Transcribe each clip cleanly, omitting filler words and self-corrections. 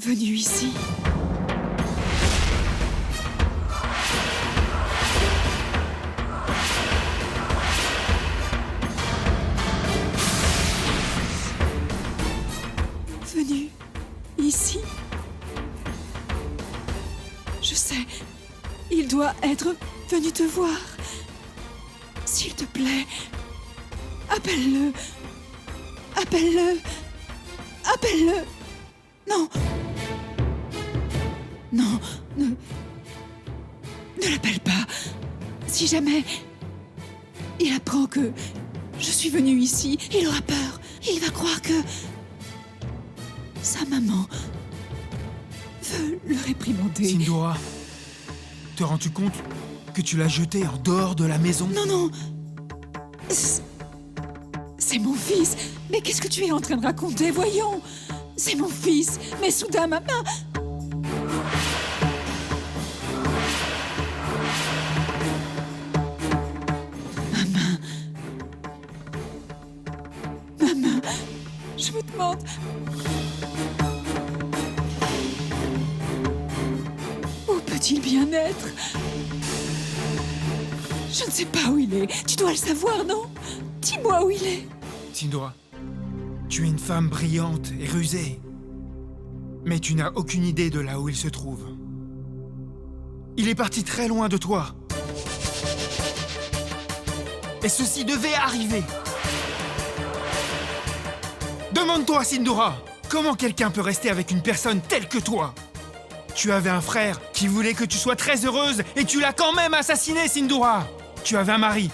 venu ici. Venu ici. Je sais, il doit être venu te voir. S'il te plaît, appelle-le. Appelle-le. Appelle-le. Non. Non, ne l'appelle pas. Si jamais il apprend que je suis venue ici, il aura peur. Il va croire que sa maman veut le réprimander. Sindoora, te rends-tu compte que tu l'as jeté en dehors de la maison? Non, non. C'est mon fils. Mais qu'est-ce que tu es en train de raconter? Voyons. C'est mon fils. Mais soudain, ma main... Ma main. Je me demande... Où peut-il bien être? Je ne sais pas où il est. Tu dois le savoir, non? Dis-moi où il est. Sindoora, tu es une femme brillante et rusée. Mais tu n'as aucune idée de là où il se trouve. Il est parti très loin de toi. Et ceci devait arriver. Demande-toi, Sindoora, comment quelqu'un peut rester avec une personne telle que toi? Tu avais un frère qui voulait que tu sois très heureuse et tu l'as quand même assassiné, Sindoora. Tu avais un mari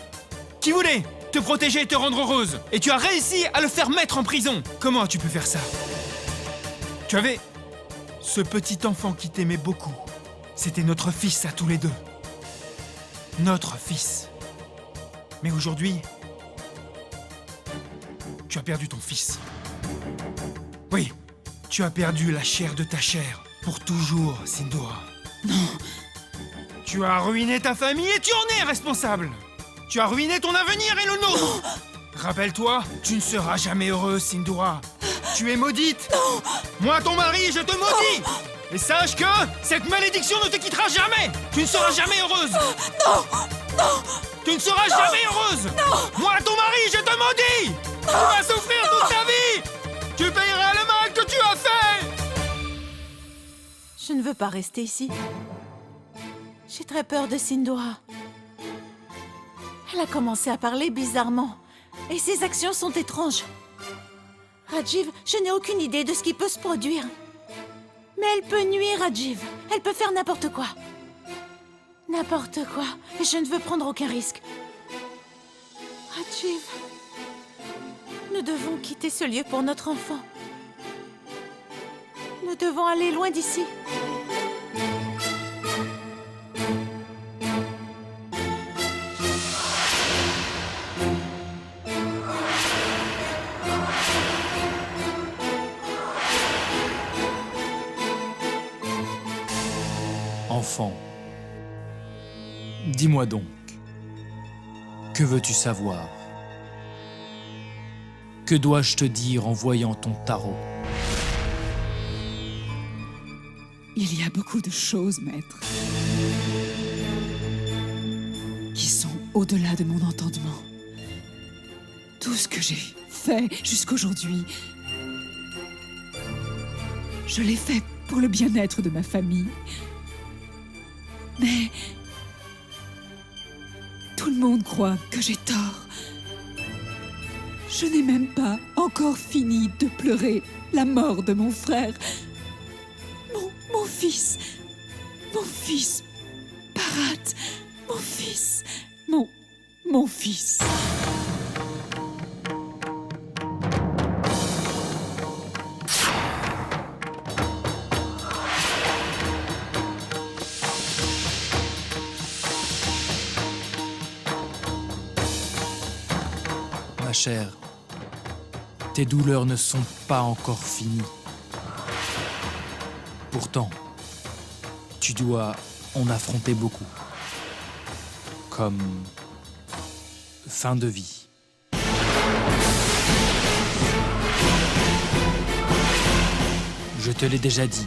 qui voulait te protéger et te rendre heureuse. Et tu as réussi à le faire mettre en prison. Comment tu peux faire ça? Tu avais ce petit enfant qui t'aimait beaucoup. C'était notre fils à tous les deux. Notre fils. Mais aujourd'hui, tu as perdu ton fils. Oui, tu as perdu la chair de ta chair. Pour toujours, Sindoora. Non. Tu as ruiné ta famille et tu en es responsable. Tu as ruiné ton avenir et le nôtre. Rappelle-toi, tu ne seras jamais heureuse, Sindoora. Tu es maudite. Non. Moi, ton mari, je te maudis. Et sache que cette malédiction ne te quittera jamais. Tu ne seras jamais heureuse. Non. Non. Tu ne seras jamais heureuse. Non. Moi, ton mari, je te maudis. Tu vas souffrir toute ta vie. Tu payeras le mal que tu as fait. Je ne veux pas rester ici. J'ai très peur de Sindoora. Elle a commencé à parler bizarrement. Et ses actions sont étranges. Rajiv, je n'ai aucune idée de ce qui peut se produire. Mais elle peut nuire, Rajiv. Elle peut faire n'importe quoi. N'importe quoi. Et je ne veux prendre aucun risque. Rajiv, nous devons quitter ce lieu pour notre enfant. Nous devons aller loin d'ici. Enfant, dis-moi donc, que veux-tu savoir? Que dois-je te dire en voyant ton tarot? Il y a beaucoup de choses, maître, qui sont au-delà de mon entendement. Tout ce que j'ai fait jusqu'aujourd'hui, je l'ai fait pour le bien-être de ma famille. Mais tout le monde croit que j'ai tort. Je n'ai même pas encore fini de pleurer la mort de mon frère. Mon fils. Mon fils. Bharat. Mon fils. Mon fils. Ma chère, tes douleurs ne sont pas encore finies. Pourtant, tu dois en affronter beaucoup. Comme fin de vie. Je te l'ai déjà dit.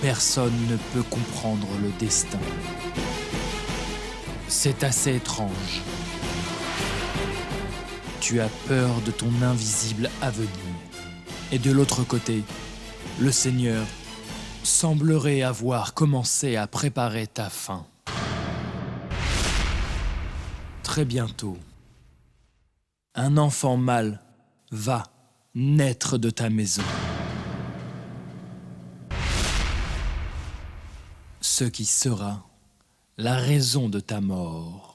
Personne ne peut comprendre le destin. C'est assez étrange. Tu as peur de ton invisible avenir. Et de l'autre côté, le Seigneur semblerait avoir commencé à préparer ta fin. Très bientôt, un enfant mâle va naître de ta maison. Ce qui sera la raison de ta mort.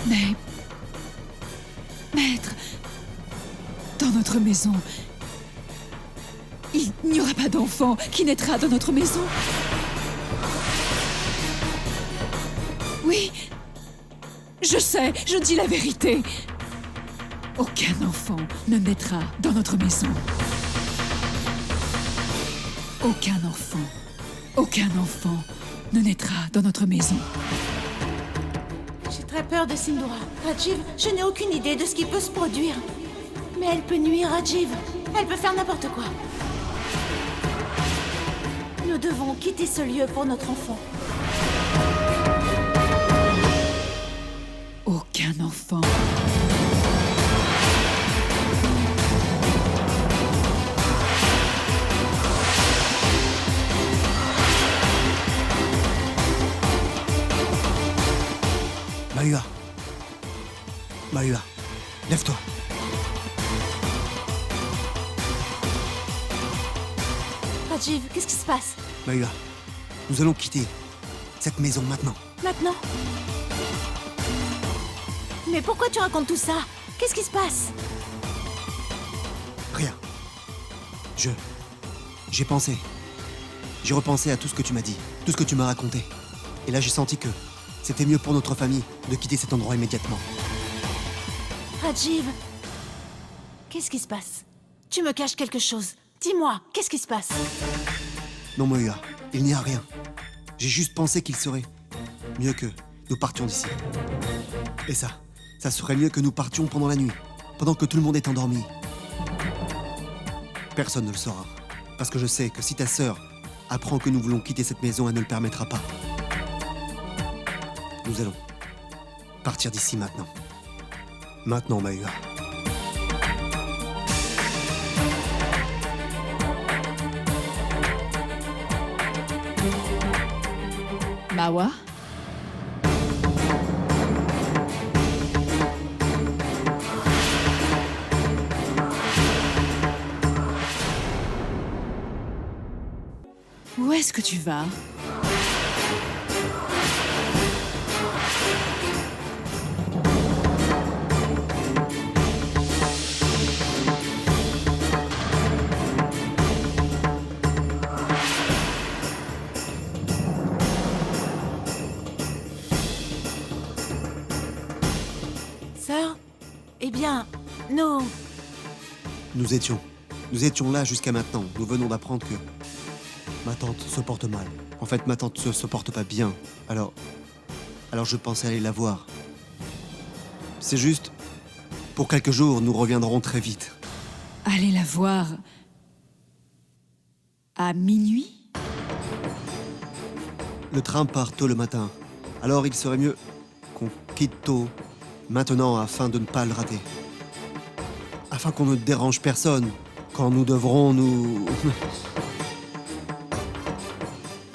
Mais... Maître, dans notre maison, il n'y aura pas d'enfant qui naîtra dans notre maison. Oui, je sais, je dis la vérité. Aucun enfant ne naîtra dans notre maison. Aucun enfant ne naîtra dans notre maison. J'ai très peur de Sindhura. Rajiv, je n'ai aucune idée de ce qui peut se produire. Mais elle peut nuire, Rajiv. Elle peut faire n'importe quoi. Nous devons quitter ce lieu pour notre enfant. Aucun enfant. Mahua. Mahua, lève-toi. Rajiv, qu'est-ce qui se passe? Mahua, nous allons quitter cette maison maintenant. Maintenant? Mais pourquoi tu racontes tout ça? Qu'est-ce qui se passe? Rien. J'ai pensé. J'ai repensé à tout ce que tu m'as dit, tout ce que tu m'as raconté. Et là, j'ai senti que c'était mieux pour notre famille de quitter cet endroit immédiatement. Rajiv, qu'est-ce qui se passe? Tu me caches quelque chose. Dis-moi, qu'est-ce qui se passe? Non, Mahua, il n'y a rien. J'ai juste pensé qu'il serait mieux que nous partions d'ici. Et ça serait mieux que nous partions pendant la nuit, pendant que tout le monde est endormi. Personne ne le saura, parce que je sais que si ta sœur apprend que nous voulons quitter cette maison, elle ne le permettra pas. Nous allons partir d'ici maintenant. Maintenant, Mahua. Mahua? Où est-ce que tu vas? Sœur? Eh bien, nous... Nous étions là jusqu'à maintenant. Nous venons d'apprendre que ma tante se porte mal. En fait, ma tante se porte pas bien. Alors je pensais aller la voir. C'est juste, pour quelques jours, nous reviendrons très vite. Allez la voir... à minuit? Le train part tôt le matin. Alors il serait mieux qu'on quitte tôt, maintenant, afin de ne pas le rater. Afin qu'on ne dérange personne quand nous devrons nous...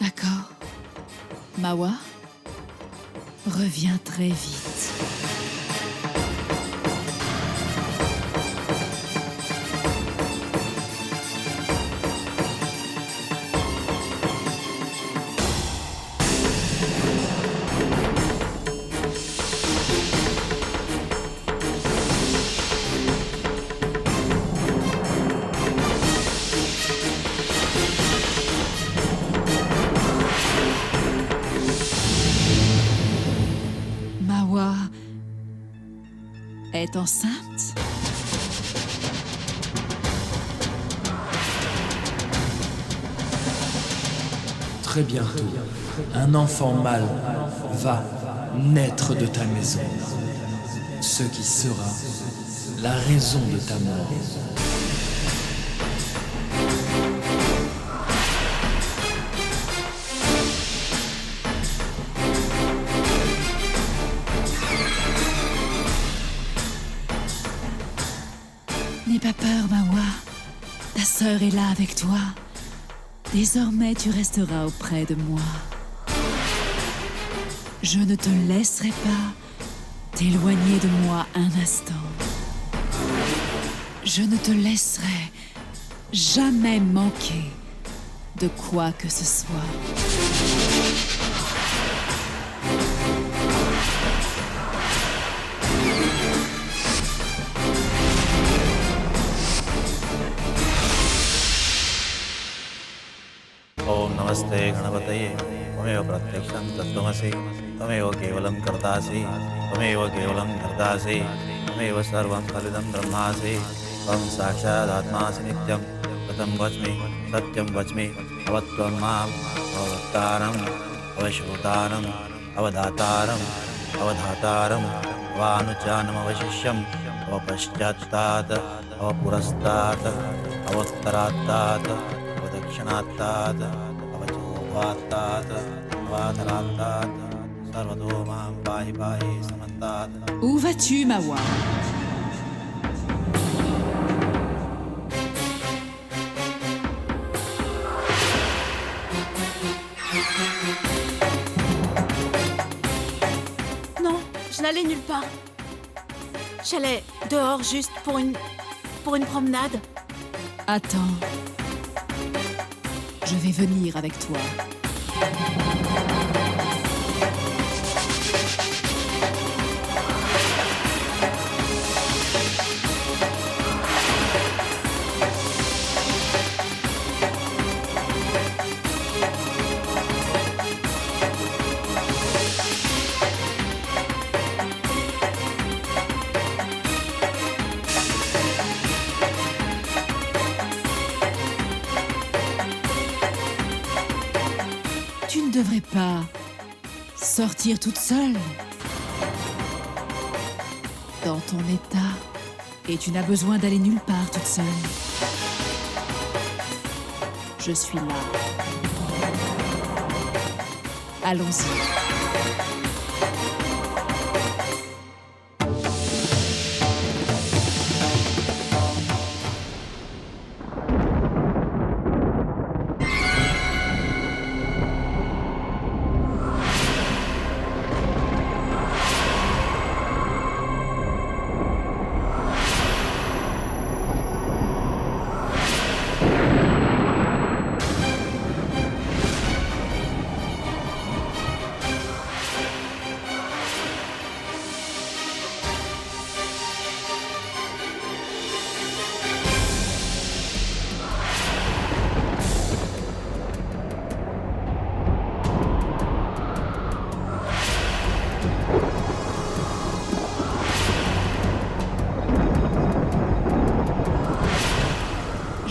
D'accord. Mahua, reviens très vite. Mahua est enceinte? Très bientôt, un enfant mâle va naître de ta maison, ce qui sera la raison de ta mort. N'aie pas peur, Mawa. Ta sœur est là avec toi. Désormais, tu resteras auprès de moi. Je ne te laisserai pas t'éloigner de moi un instant. Je ne te laisserai jamais manquer de quoi que ce soit. ओम नमस्ते गणपतये त्वमेव प्रत्यक्षं तत्त्वमसि त्वमेव केवलं कर्तासि त्वमेव केवलं कर्तासि त्वमेव सर्वं खलिदं ब्रह्मासि त्वं साक्षादात्मासि नित्यं कथं वच्मि सत्यं वच्मि अवत्वं माम् अववक्तारम् अवश्रोतारम् अवधातारम् अवधातारम् अवानुचानमवशिष्यम् अवपश्चात्तात् अवपुरस्तात् अवोत्तरात्तात् अवदक्षिणात्तात् अवचोभात्तात् अवाधरात्तात् सर्वतो मां पाहि पाहि समन्तात्. Où vas-tu, Mawa? Non, je n'allais nulle part. J'allais dehors juste pour une promenade. Attends. Je vais venir avec toi. Tu ne devrais pas sortir toute seule dans ton état. Et tu n'as besoin d'aller nulle part toute seule. Je suis là. Allons-y.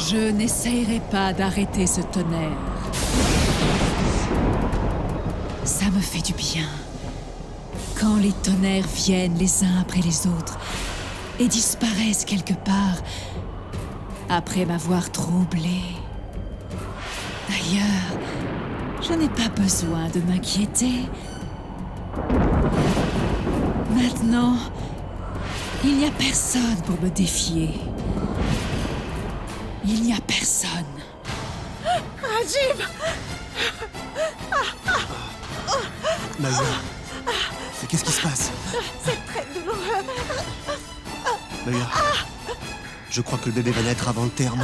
Je n'essayerai pas d'arrêter ce tonnerre. Ça me fait du bien. Quand les tonnerres viennent les uns après les autres et disparaissent quelque part après m'avoir troublé. D'ailleurs, je n'ai pas besoin de m'inquiéter. Maintenant, il n'y a personne pour me défier. Il n'y a personne. Rajiv! Maïa, mais qu'est-ce qui se passe? C'est très douloureux. Maïa, je crois que le bébé va naître avant le terme.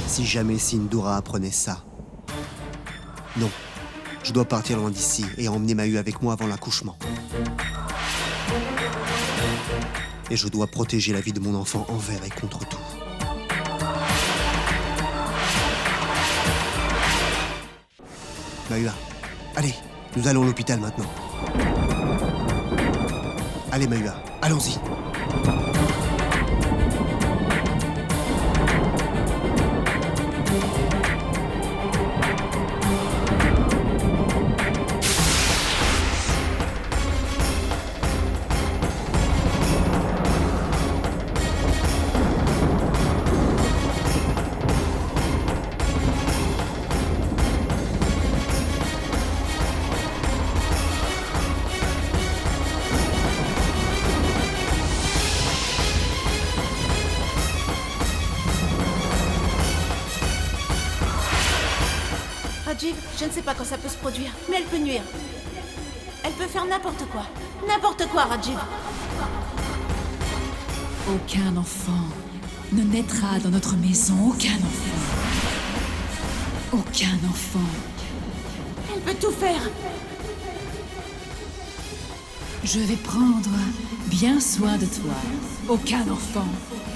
Si jamais Sindura apprenait ça. Non, je dois partir loin d'ici et emmener Mahu avec moi avant l'accouchement. Et je dois protéger la vie de mon enfant envers et contre tout. Mahua, allez, nous allons à l'hôpital maintenant. Allez, Mahua, allons-y. Rajiv, je ne sais pas quand ça peut se produire, mais elle peut nuire. Elle peut faire n'importe quoi. N'importe quoi, Rajiv. Aucun enfant ne naîtra dans notre maison. Aucun enfant. Aucun enfant. Elle peut tout faire. Je vais prendre bien soin de toi. Aucun enfant.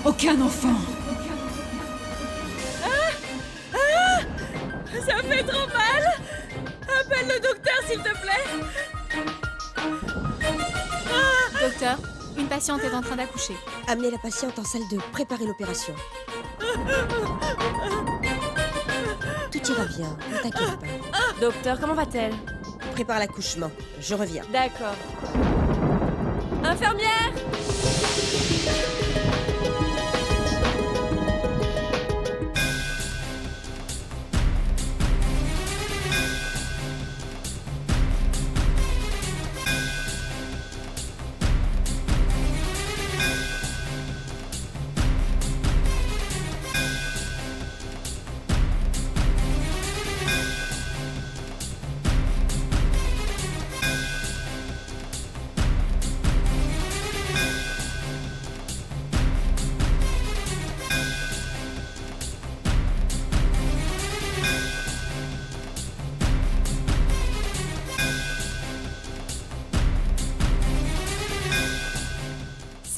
Aucun enfant. Ça fait trop mal. Appelle le docteur, s'il te plaît. Docteur, une patiente est en train d'accoucher. Amenez la patiente en salle 2, préparez l'opération. Tout ira bien, ne t'inquiète pas. Docteur, comment va-t-elle? Prépare l'accouchement, je reviens. D'accord. Infirmière!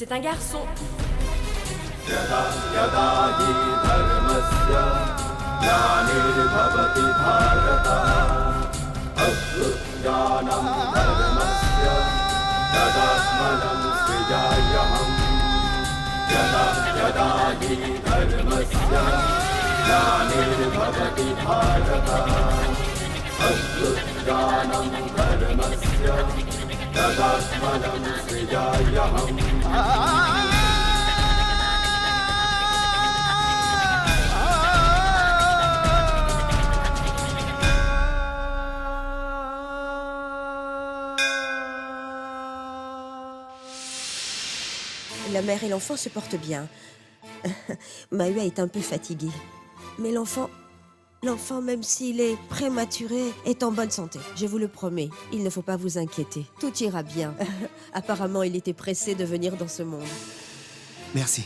C'est un garçon. La mère et l'enfant se portent bien. Mahua est un peu fatiguée. Mais l'enfant, même s'il est prématuré, est en bonne santé. Je vous le promets, il ne faut pas vous inquiéter. Tout ira bien. Apparemment, il était pressé de venir dans ce monde. Merci.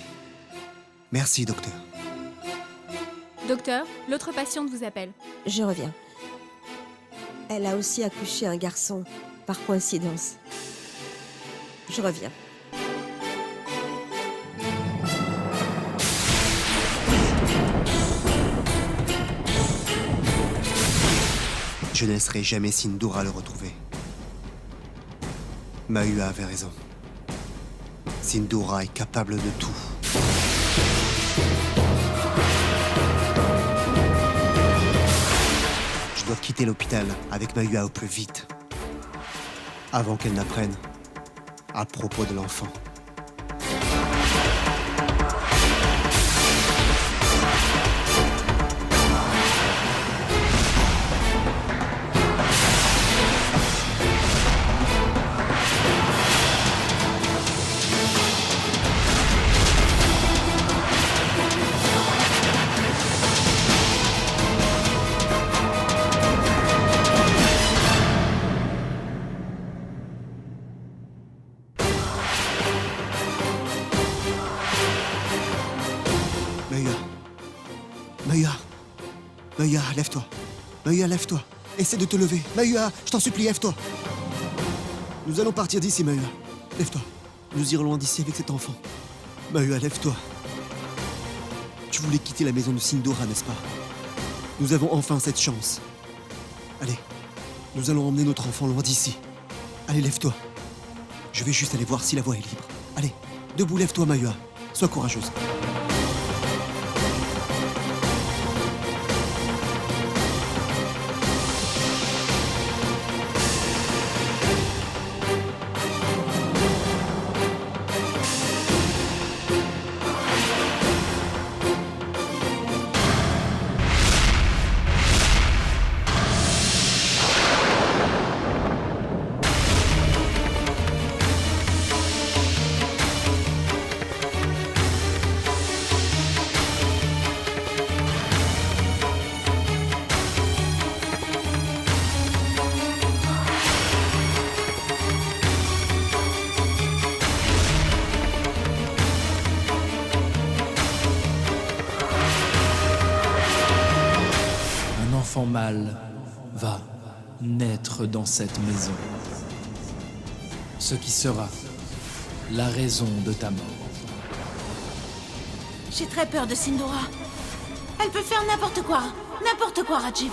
Merci, docteur. Docteur, l'autre patiente vous appelle. Je reviens. Elle a aussi accouché un garçon, par coïncidence. Je reviens. Je ne laisserai jamais Sindoora le retrouver. Mahua avait raison. Sindoora est capable de tout. Je dois quitter l'hôpital avec Mahua au plus vite. Avant qu'elle n'apprenne à propos de l'enfant. Mahua, lève-toi. Mahua, lève-toi. Essaie de te lever. Mahua, je t'en supplie, lève-toi. Nous allons partir d'ici, Mahua. Lève-toi. Nous irons loin d'ici avec cet enfant. Mahua, lève-toi. Tu voulais quitter la maison de Sindoora, n'est-ce pas? Nous avons enfin cette chance. Allez, nous allons emmener notre enfant loin d'ici. Allez, lève-toi. Je vais juste aller voir si la voie est libre. Allez, debout, lève-toi, Mahua. Sois courageuse. Un enfant mâle va naître dans cette maison. Ce qui sera la raison de ta mort. J'ai très peur de Sindora. Elle peut faire n'importe quoi. N'importe quoi, Rajiv.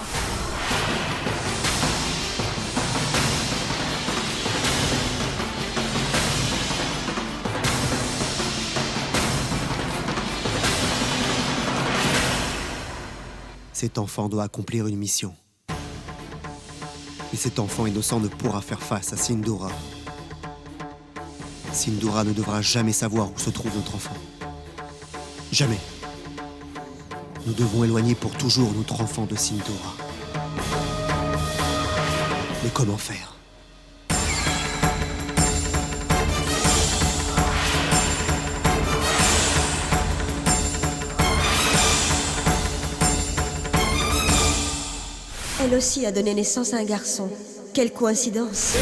Cet enfant doit accomplir une mission. Et cet enfant innocent ne pourra faire face à Sindora. Sindora ne devra jamais savoir où se trouve notre enfant. Jamais. Nous devons éloigner pour toujours notre enfant de Sindora. Mais comment faire ? Elle aussi a donné naissance à un garçon. Quelle coïncidence!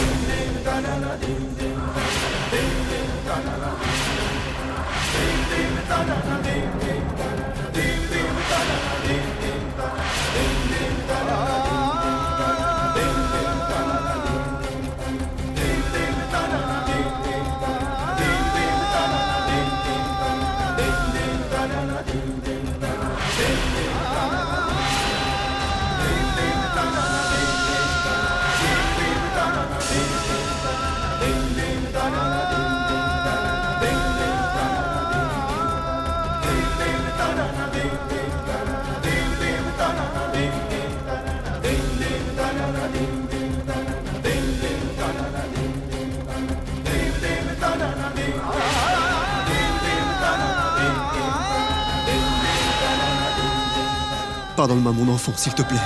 Pardonne-moi mon enfant, s'il te plaît.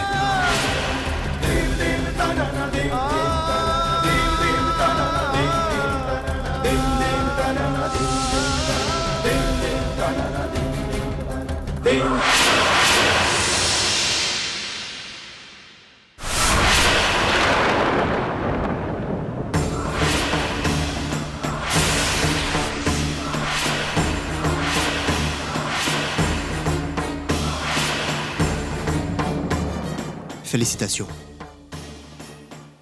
Félicitations.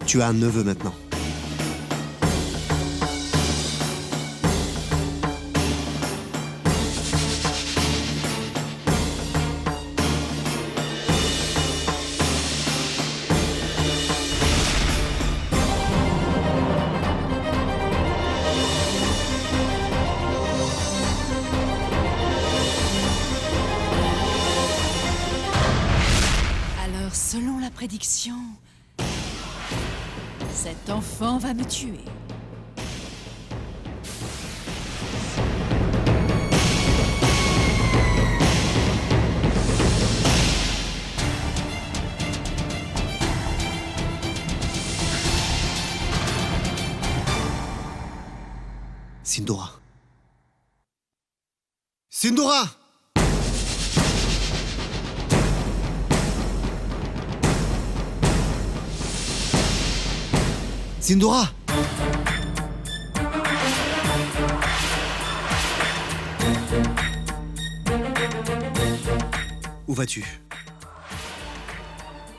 Tu as un neveu maintenant. Selon la prédiction, cet enfant va me tuer. Sindora. Sindora! Sindora! Où vas-tu?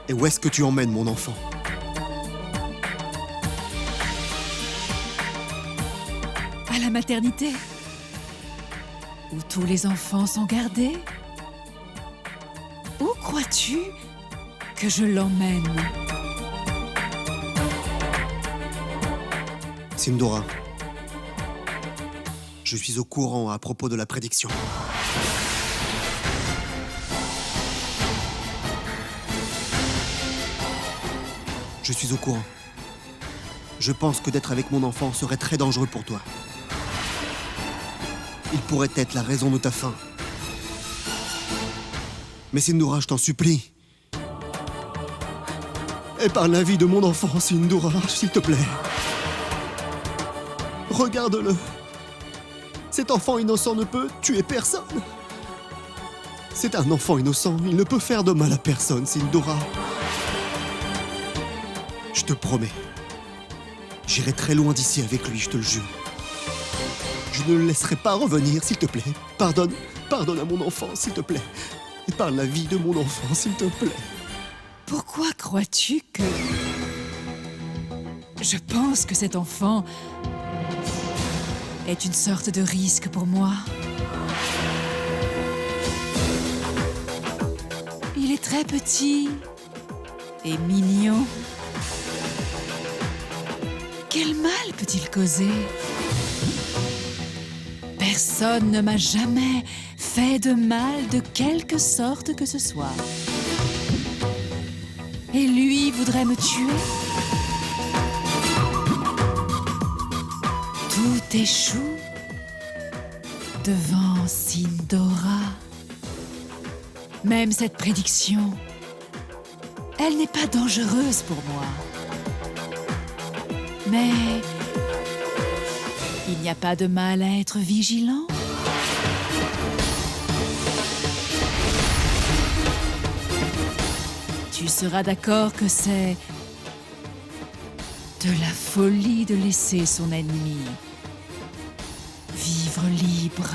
Et où est-ce que tu emmènes mon enfant? À la maternité, où tous les enfants sont gardés. Où crois-tu que je l'emmène? Sindora, Je suis au courant à propos de la prédiction. Je suis au courant. Je pense que d'être avec mon enfant serait très dangereux pour toi. Il pourrait être la raison de ta fin. Mais Sindoora, je t'en supplie. Épargne la vie de mon enfant, Sindoora, s'il te plaît. Regarde-le. Cet enfant innocent ne peut tuer personne. C'est un enfant innocent, il ne peut faire de mal à personne, Sindoora. Je te promets. J'irai très loin d'ici avec lui, je te le jure. Je ne le laisserai pas revenir, s'il te plaît. Pardonne à mon enfant, s'il te plaît. Épargne la vie de mon enfant, s'il te plaît. Pourquoi crois-tu que... Je pense que cet enfant est une sorte de risque pour moi. Il est très petit et mignon. Quel mal peut-il causer? Personne ne m'a jamais fait de mal de quelque sorte que ce soit. Et lui voudrait me tuer? Tout échoue devant Sindoora. Même cette prédiction, elle n'est pas dangereuse pour moi. Mais il n'y a pas de mal à être vigilant. Tu seras d'accord que c'est de la folie de laisser son ennemi vivre libre.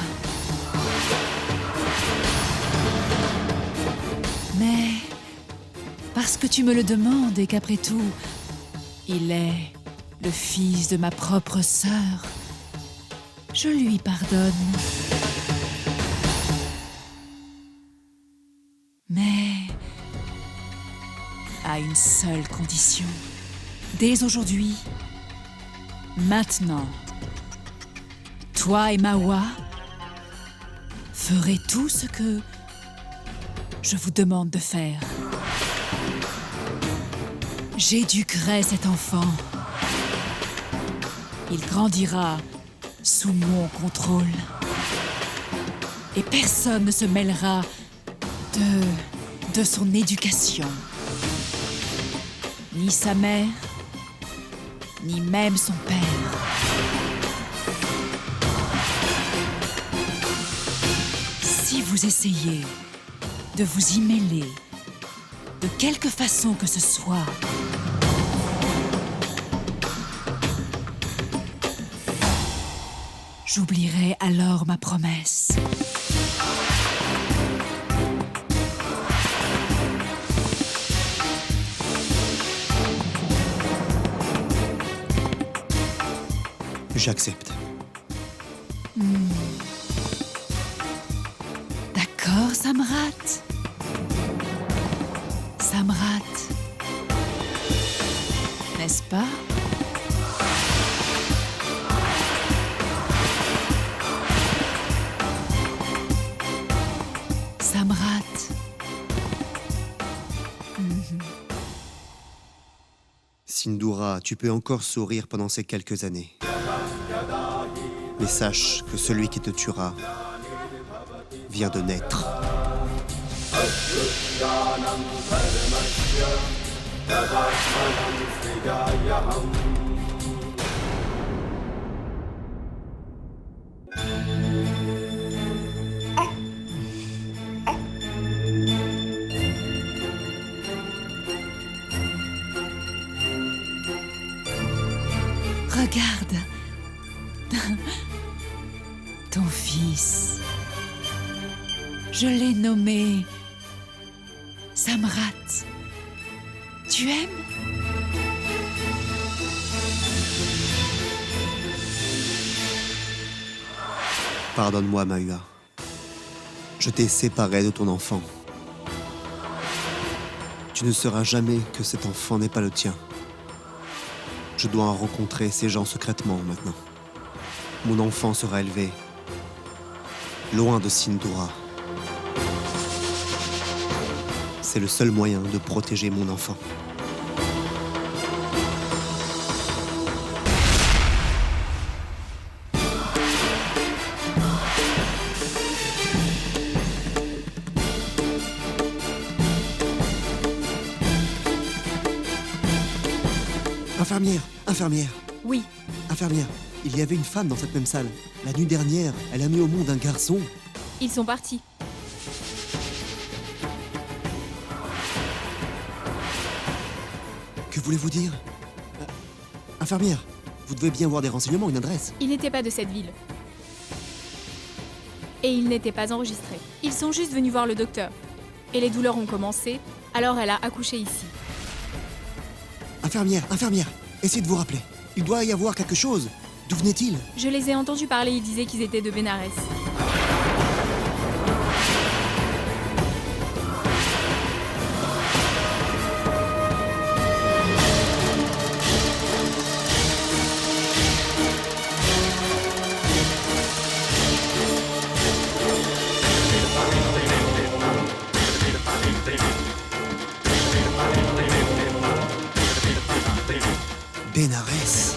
Mais parce que tu me le demandes et qu'après tout, il est le fils de ma propre sœur, je lui pardonne. Mais à une seule condition. Dès aujourd'hui, maintenant, toi et Mawa ferez tout ce que je vous demande de faire. J'éduquerai cet enfant. Il grandira sous mon contrôle. Et personne ne se mêlera de son éducation. Ni sa mère, ni même son père. Si vous essayez de vous y mêler, de quelque façon que ce soit, j'oublierai alors ma promesse. J'accepte. D'accord, Samrat. Samrat. N'est-ce pas? Samrat. Sindoora, tu peux encore sourire pendant ces quelques années. Mais sache que celui qui te tuera vient de naître. Regarde. Ton fils. Je l'ai nommé Samrat. Tu aimes? Pardonne-moi, Mahua. Je t'ai séparé de ton enfant. Tu ne sauras jamais que cet enfant n'est pas le tien. Je dois en rencontrer ces gens secrètement maintenant. Mon enfant sera élevé loin de Sindura. C'est le seul moyen de protéger mon enfant. Infirmière, infirmière, Oui, infirmière, il y avait une femme dans cette même salle. La nuit dernière, elle a mis au monde un garçon. ils sont partis. Que voulez-vous dire? Infirmière, vous devez bien avoir des renseignements, une adresse. Ils n'étaient pas de cette ville. Et ils n'étaient pas enregistrés. Ils sont juste venus voir le docteur. Et les douleurs ont commencé, alors elle a accouché ici. Infirmière, infirmière, essayez de vous rappeler. Il doit y avoir quelque chose. D'où venait-il? Je les ai entendus parler, ils disaient qu'ils étaient de Bénarès. Bénarès.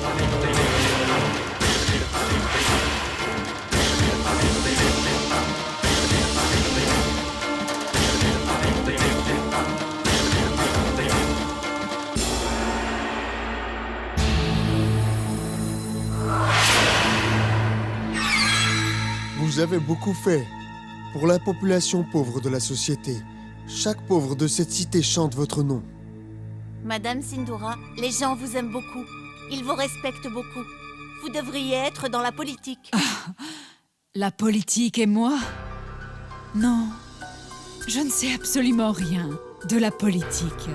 Vous avez beaucoup fait pour la population pauvre de la société. Chaque pauvre de cette cité chante votre nom. Madame Sindura, les gens vous aiment beaucoup. Ils vous respectent beaucoup. Vous devriez être dans la politique. La politique et moi? Non, je ne sais absolument rien de la politique.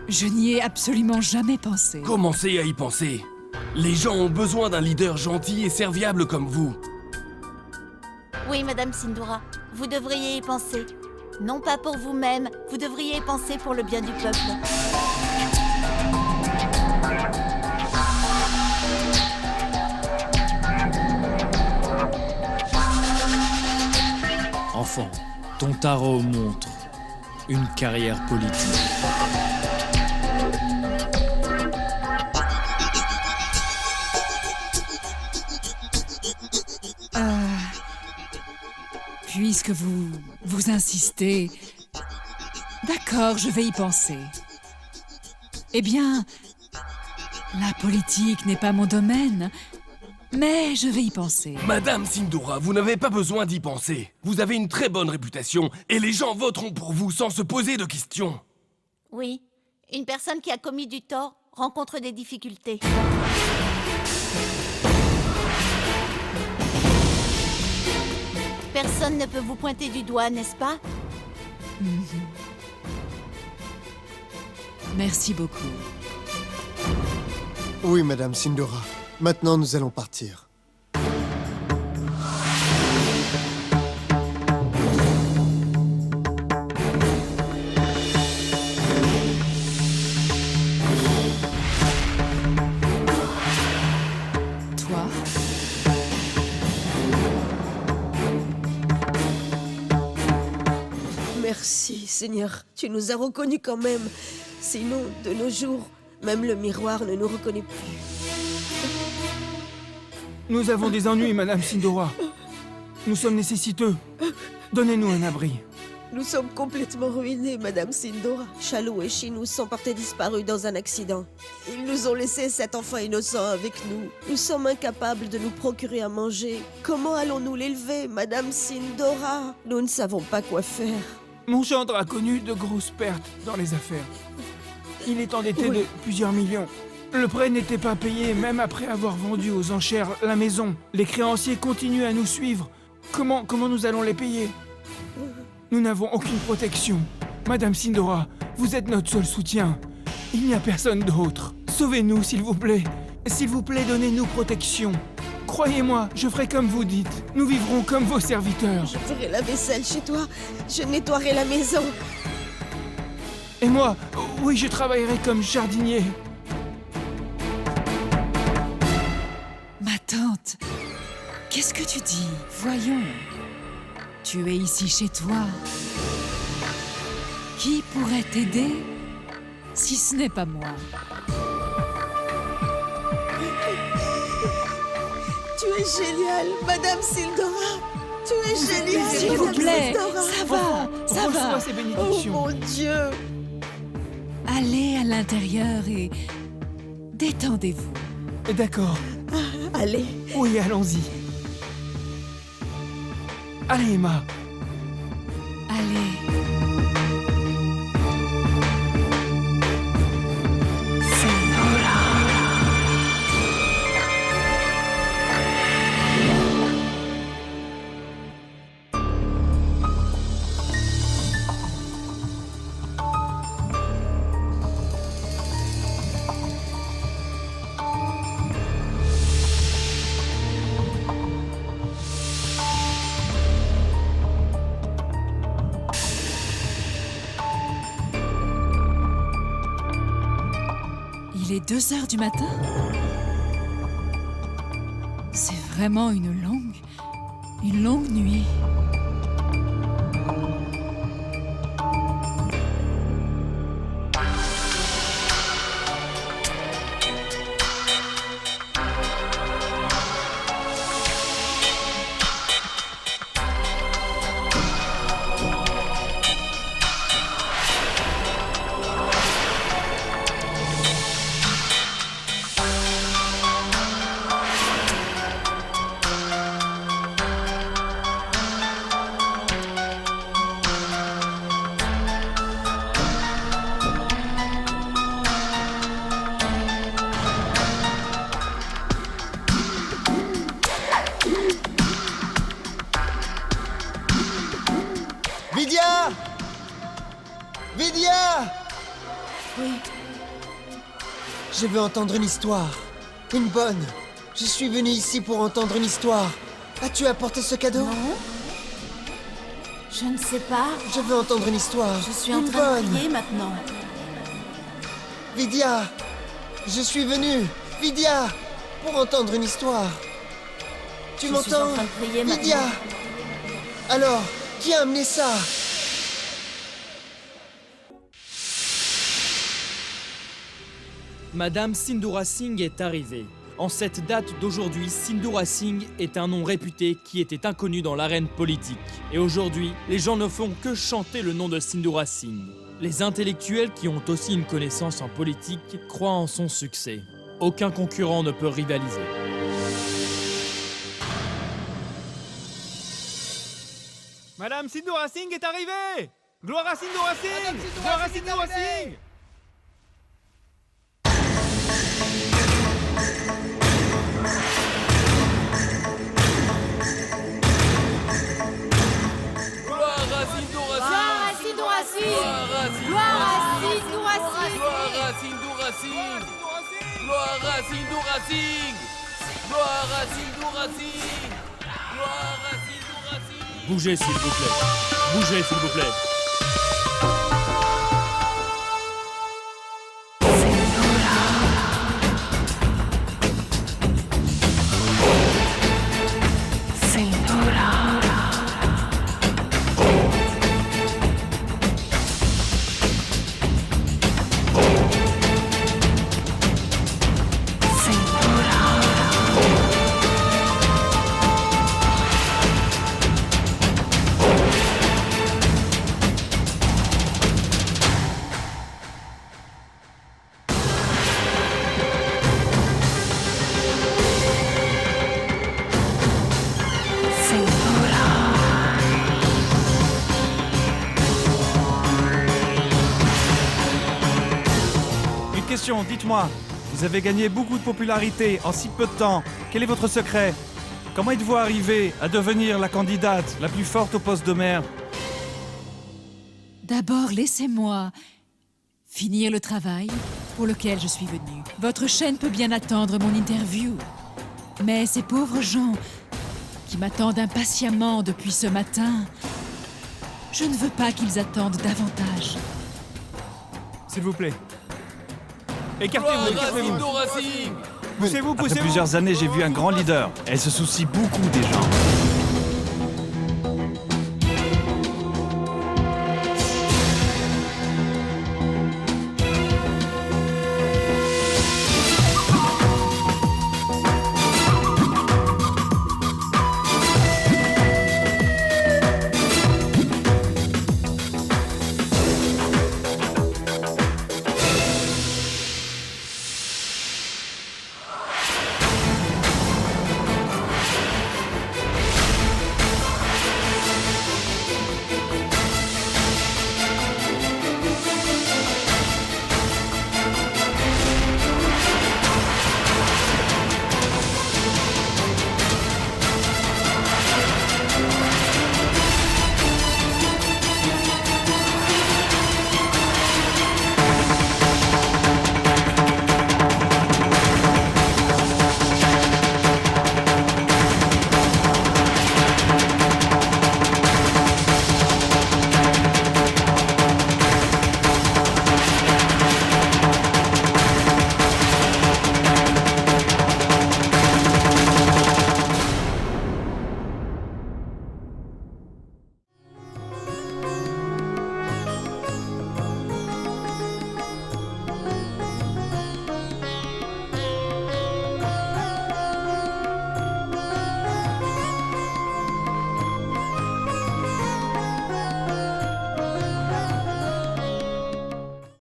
Je n'y ai absolument jamais pensé. Commencez à y penser. Les gens ont besoin d'un leader gentil et serviable comme vous. Oui, Madame Sindura, vous devriez y penser. Non pas pour vous-même, vous devriez y penser pour le bien du peuple. Enfant, ton tarot montre une carrière politique. Puisque vous insistez, d'accord, je vais y penser. Eh bien, la politique n'est pas mon domaine, mais je vais y penser. Madame Sindura, vous n'avez pas besoin d'y penser. Vous avez une très bonne réputation et les gens voteront pour vous sans se poser de questions. Oui, une personne qui a commis du tort rencontre des difficultés. Personne ne peut vous pointer du doigt, n'est-ce pas? Merci beaucoup. Oui, Madame Sindura. Maintenant, nous allons partir. Toi? Merci, Seigneur. Tu nous as reconnus quand même. Sinon, de nos jours, même le miroir ne nous reconnaît plus. Nous avons des ennuis, Madame Sindura. Nous sommes nécessiteux. Donnez-nous un abri. Nous sommes complètement ruinés, Madame Sindora. Chalou et Chinou sont portés disparus dans un accident. Ils nous ont laissé cet enfant innocent avec nous. Nous sommes incapables de nous procurer à manger. Comment allons-nous l'élever, Madame Sindora? Nous ne savons pas quoi faire. Mon gendre a connu de grosses pertes dans les affaires. Il est endetté Oui. de plusieurs millions. Le prêt n'était pas payé même après avoir vendu aux enchères la maison. Les créanciers continuent à nous suivre. Comment nous allons les payer? Nous n'avons aucune protection. Madame Sindora, vous êtes notre seul soutien. Il n'y a personne d'autre. Sauvez-nous, s'il vous plaît. S'il vous plaît, donnez-nous protection. Croyez-moi, je ferai comme vous dites. Nous vivrons comme vos serviteurs. Je ferai la vaisselle chez toi. Je nettoierai la maison. Et moi, oui, je travaillerai comme jardinier. Ma tante, qu'est-ce que tu dis? Voyons. Tu es ici chez toi. Qui pourrait t'aider si ce n'est pas moi? Tu es géniale, Madame Sildora. Tu es géniale, S'il vous Madame plaît, Sildora. ça va, ça va. Reçois ces Oh bénédictions. mon Dieu. Allez à l'intérieur et détendez-vous. D'accord. Allez. Oui, allons-y. Allez, Emma. Allez. Il est 2 heures du matin? C'est vraiment une longue nuit. Vidya! Vidya! Oui. Je veux entendre une histoire. Une bonne. Je suis venu ici pour entendre une histoire. As-tu apporté ce cadeau? Non. Je ne sais pas. Je veux entendre une histoire. Je suis en une train bonne. de prier maintenant. Vidya! Je suis venu, Vidya, pour entendre une histoire. Tu Je suis en m'entends? train de prier Vidya! maintenant. Alors, qui a amené ça? Madame Sindhura Singh est arrivée. En cette date d'aujourd'hui, Sindhura Singh est un nom réputé qui était inconnu dans l'arène politique. Et aujourd'hui, les gens ne font que chanter le nom de Sindhura Singh. Les intellectuels qui ont aussi une connaissance en politique croient en son succès. Aucun concurrent ne peut rivaliser. Madame Sindhura Singh est arrivée! Gloire à Sindhura Singh! Gloire à Sindhura Singh! Gloire à Sindhura Singh! Sindhura Singh! Gloire à Gloire à Sindhura Sindhura Singh! Singh! Gloire à Sindhura Singh! Gloire à Sindhura Singh! Gloire à Sindhura Singh! Bougez s'il vous plaît. Bougez s'il vous plaît. Une question, dites-moi. Vous avez gagné beaucoup de popularité en si peu de temps. Quel est votre secret? Comment êtes-vous arrivé à devenir la candidate la plus forte au poste de maire? D'abord, laissez-moi finir le travail pour lequel je suis venue. Votre chaîne peut bien attendre mon interview. Mais ces pauvres gens qui m'attendent impatiemment depuis ce matin, je ne veux pas qu'ils attendent davantage. S'il vous plaît. Écartez-vous, Gloire à écartez-vous. Sindhura Singh! Poussez-vous, Après poussez-vous. plusieurs années, j'ai vu un grand leader. Elle se soucie beaucoup des gens.